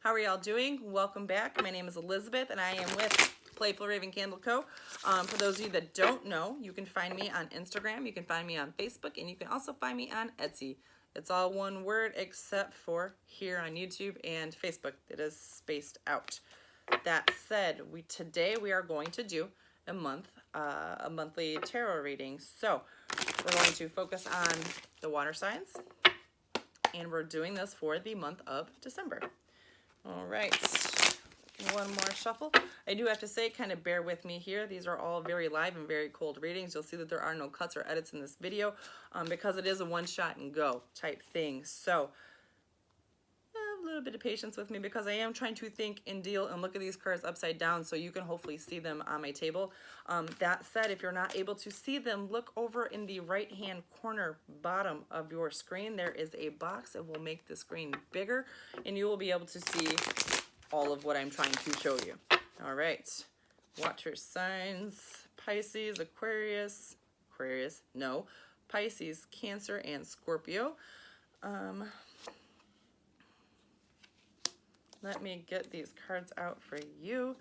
How are y'all doing? Welcome back. My name is Elizabeth and I am with Playful Raven Candle Co. For those of you that don't know, you can find me on Instagram, you can find me on Facebook, and you can also find me on Etsy. It's all one word except for here on YouTube and Facebook. It is spaced out. That said, today we are going to do a monthly tarot reading. So we're going to focus on the water signs, and we're doing this for the month of December. All right, one more shuffle. I do have to say, kind of bear with me here. These are all very live and very cold readings. You'll see that there are no cuts or edits in this video because it is a one shot and go type thing. So a little bit of patience with me because I am trying to think and deal and look at these cards upside down so you can hopefully see them on my table. That said, if you're not able to see them, look over in the right hand corner bottom of your screen. There is a box that will make the screen bigger and you will be able to see all of what I'm trying to show you. All right, water signs: Pisces, Pisces, Cancer, and Scorpio. Let me get these cards out for you.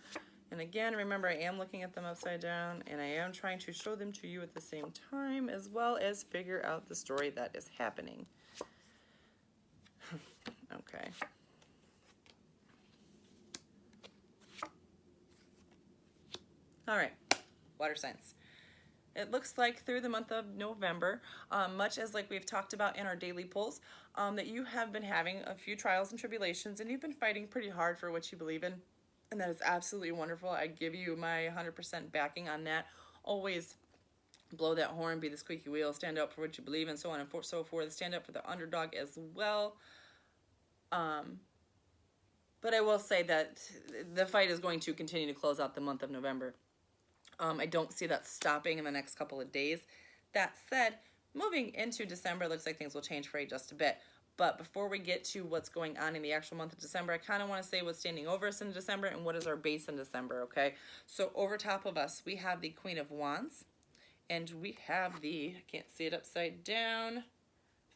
And again, remember, I am looking at them upside down and I am trying to show them to you at the same time, as well as figure out the story that is happening. Okay. All right, water signs. It looks like through the month of November, much as like we've talked about in our daily polls, that you have been having a few trials and tribulations and you've been fighting pretty hard for what you believe in. And that is absolutely wonderful. I give you my 100% backing on that. Always blow that horn, be the squeaky wheel, stand up for what you believe in, so on and so forth. Stand up for the underdog as well. But I will say that the fight is going to continue to close out the month of November. I don't see that stopping in the next couple of days. That said, moving into December, it looks like things will change for you just a bit. But before we get to what's going on in the actual month of December, I kind of want to say what's standing over us in December and what is our base in December, okay? So over top of us, we have the Queen of Wands, and we have the, I can't see it upside down,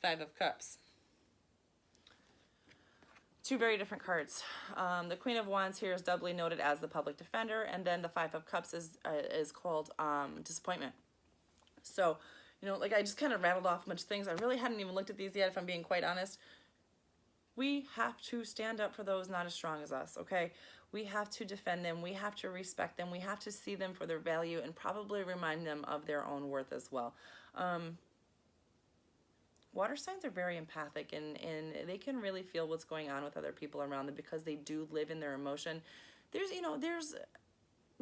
Five of Cups. Two very different cards. The Queen of Wands here is doubly noted as the public defender, and then the Five of Cups is called disappointment. So, you know, like I just kind of rattled off much things. I really hadn't even looked at these yet, if I'm being quite honest. We have to stand up for those not as strong as us, okay? We have to defend them. We have to respect them. We have to see them for their value and probably remind them of their own worth as well. Water signs are very empathic and they can really feel what's going on with other people around them because they do live in their emotion. There's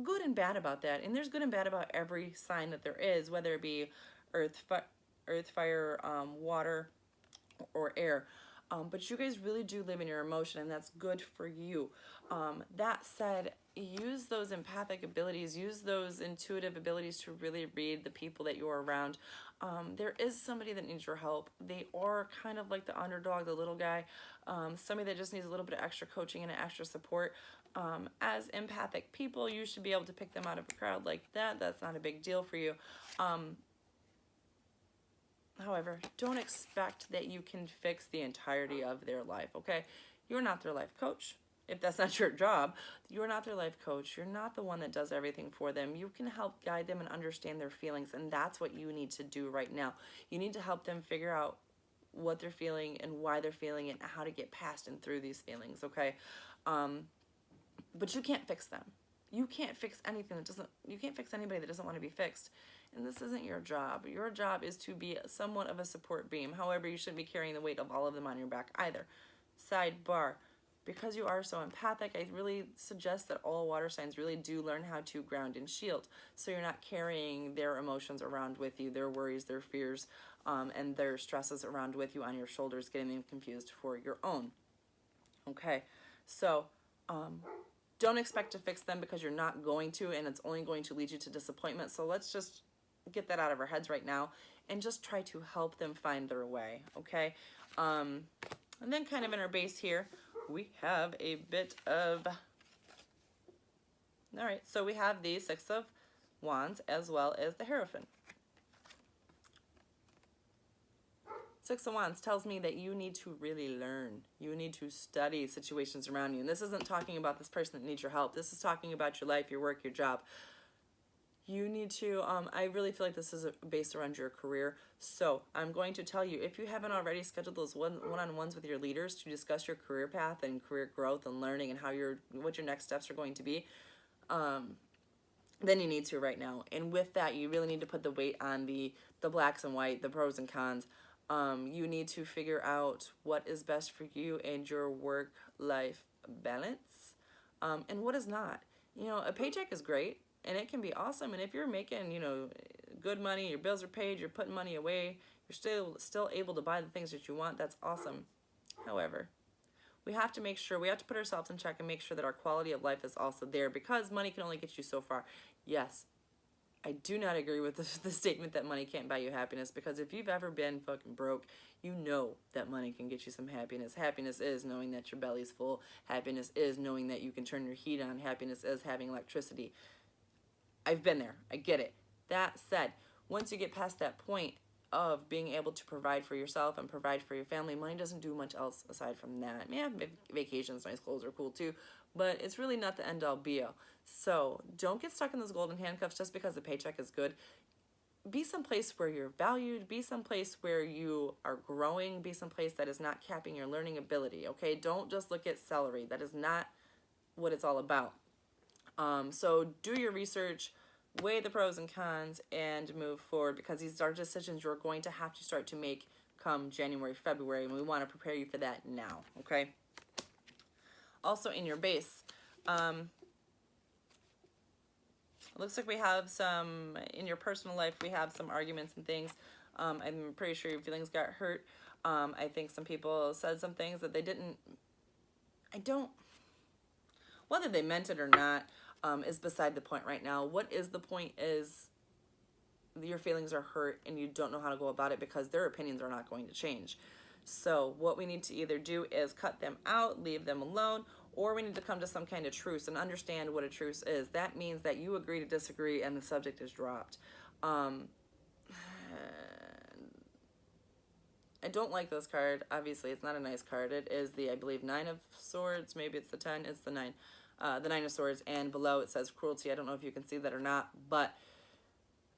good and bad about that, and there's good and bad about every sign that there is, whether it be earth, fire, water, or air. But you guys really do live in your emotion, and that's good for you. That said, use those empathic abilities, use those intuitive abilities to really read the people that you're around. There is somebody that needs your help. They are kind of like the underdog, the little guy, somebody that just needs a little bit of extra coaching and extra support. As empathic people, you should be able to pick them out of a crowd like that. That's not a big deal for you. However, don't expect that you can fix the entirety of their life, okay? You're not their life coach. If that's not your job, you're not their life coach. You're not the one that does everything for them. You can help guide them and understand their feelings, and that's what you need to do right now. You need to help them figure out what they're feeling and why they're feeling it and how to get past and through these feelings, okay? But you can't fix them. You can't fix anything you can't fix anybody that doesn't want to be fixed. And this isn't your job. Your job is to be somewhat of a support beam. However, you shouldn't be carrying the weight of all of them on your back either. Sidebar. Because you are so empathic, I really suggest that all water signs really do learn how to ground and shield. So you're not carrying their emotions around with you, their worries, their fears, and their stresses around with you on your shoulders, getting them confused for your own. Okay, so don't expect to fix them because you're not going to, and it's only going to lead you to disappointment. So let's just get that out of our heads right now and just try to help them find their way, okay? And then kind of in our base here, we have a bit of, all right, so we have the Six of Wands as well as the Hierophant. Six of Wands tells me that you need to really learn. You need to study situations around you. And this isn't talking about this person that needs your help. This is talking about your life, your work, your job. You need to, I really feel like this is based around your career. So I'm going to tell you, if you haven't already scheduled those one-on-ones with your leaders to discuss your career path and career growth and learning and what your next steps are going to be, then you need to right now. And with that, you really need to put the weight on the blacks and white, the pros and cons. You need to figure out what is best for you and your work-life balance, and what is not. You know, a paycheck is great, and it can be awesome. And if you're making, you know, good money, your bills are paid, you're putting money away, you're still able to buy the things that you want, that's awesome. However, we have to make sure, we have to put ourselves in check and make sure that our quality of life is also there, because money can only get you so far. Yes, I do not agree with the statement that money can't buy you happiness, because if you've ever been fucking broke, you know that money can get you some happiness. Happiness is knowing that your belly's full. Happiness is knowing that you can turn your heat on. Happiness is having electricity. I've been there. I get it. That said, once you get past that point of being able to provide for yourself and provide for your family, money doesn't do much else aside from that. Yeah, vacations, nice clothes are cool too, but it's really not the end-all be-all. So don't get stuck in those golden handcuffs just because the paycheck is good. Be someplace where you're valued. Be someplace where you are growing. Be someplace that is not capping your learning ability, okay? Don't just look at salary. That is not what it's all about. So do your research, weigh the pros and cons, and move forward, because these are decisions you're going to have to start to make come January, February, and we want to prepare you for that now, okay? Also in your base, it looks like we have some, in your personal life, we have some arguments and things. I'm pretty sure your feelings got hurt. I think some people said some things that they didn't, whether they meant it or not, is beside the point right now. What is the point is your feelings are hurt and you don't know how to go about it, because their opinions are not going to change. So what we need to either do is cut them out, leave them alone, or we need to come to some kind of truce and understand what a truce is. That means that you agree to disagree and the subject is dropped. I don't like this card. Obviously, it's not a nice card. It is the, I believe, 9 of Swords. Maybe it's the 10. It's the 9. The 9 of Swords, and below it says cruelty. I don't know if you can see that or not, but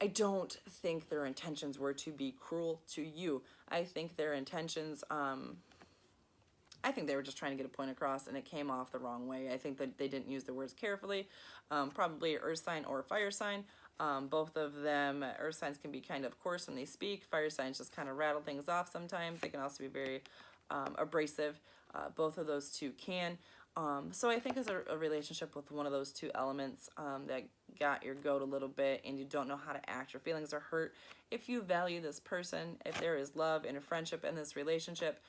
I don't think their intentions were to be cruel to you. I think their intentions, I think they were just trying to get a point across, and it came off the wrong way. I think that they didn't use the words carefully. Probably Earth sign or fire sign. Both of them, Earth signs can be kind of coarse when they speak. Fire signs just kind of rattle things off sometimes. They can also be very abrasive. Both of those two can. So I think it's a relationship with one of those two elements that got your goat a little bit, and you don't know how to act. Your feelings are hurt. If you value this person, if there is love and a friendship in this relationship,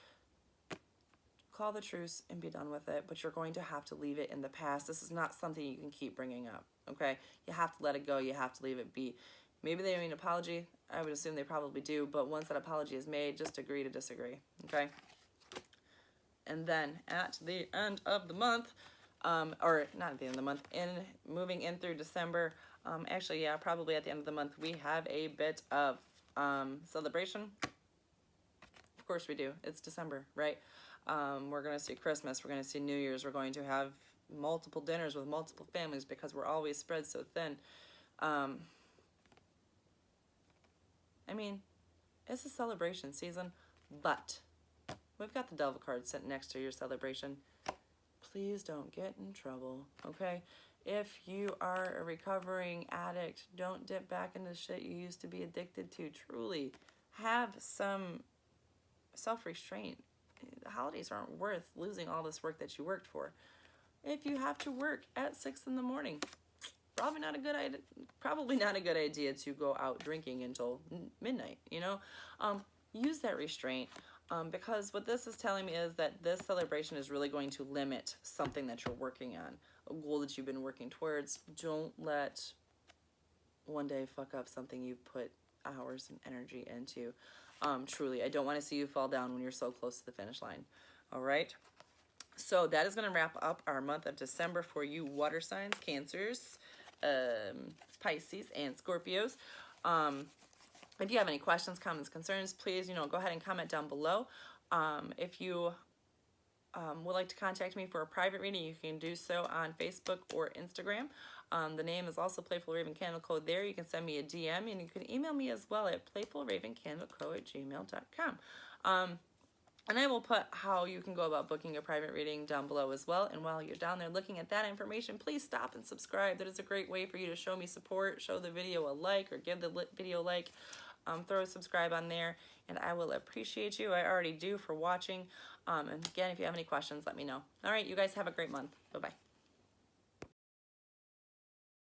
call the truce and be done with it. But you're going to have to leave it in the past. This is not something you can keep bringing up, okay? You have to let it go. You have to leave it be. Maybe they mean an apology. I would assume they probably do. But once that apology is made, just agree to disagree, okay? And then at the end of the month, or not at the end of the month, moving in through December, actually, yeah, probably at the end of the month, we have a bit of celebration. Of course we do. It's December, right? We're going to see Christmas. We're going to see New Year's. We're going to have multiple dinners with multiple families because we're always spread so thin. I mean, it's a celebration season, but we've got the Devil card sitting next to your celebration. Please don't get in trouble, okay? If you are a recovering addict, don't dip back into shit you used to be addicted to. Truly, have some self-restraint. The holidays aren't worth losing all this work that you worked for. If you have to work at 6 in the morning, probably not a good idea to go out drinking until midnight, you know? Use that restraint. Because what this is telling me is that this celebration is really going to limit something that you're working on, a goal that you've been working towards. Don't let one day fuck up something you've put hours and energy into. Truly, I don't want to see you fall down when you're so close to the finish line. All right? So that is going to wrap up our month of December for you water signs, Cancers, Pisces, and Scorpios. If you have any questions, comments, concerns, please, go ahead and comment down below. If you would like to contact me for a private reading, you can do so on Facebook or Instagram. The name is also Playful Raven Candle Code there. You can send me a DM, and you can email me as well at playfulravencandleco@gmail.com. And I will put how you can go about booking a private reading down below as well. And while you're down there looking at that information, please stop and subscribe. That is a great way for you to show me support, show the video a like, or give the video a like. Throw a subscribe on there, and I will appreciate you. I already do for watching. And again, if you have any questions, let me know. All right, you guys have a great month. Bye-bye.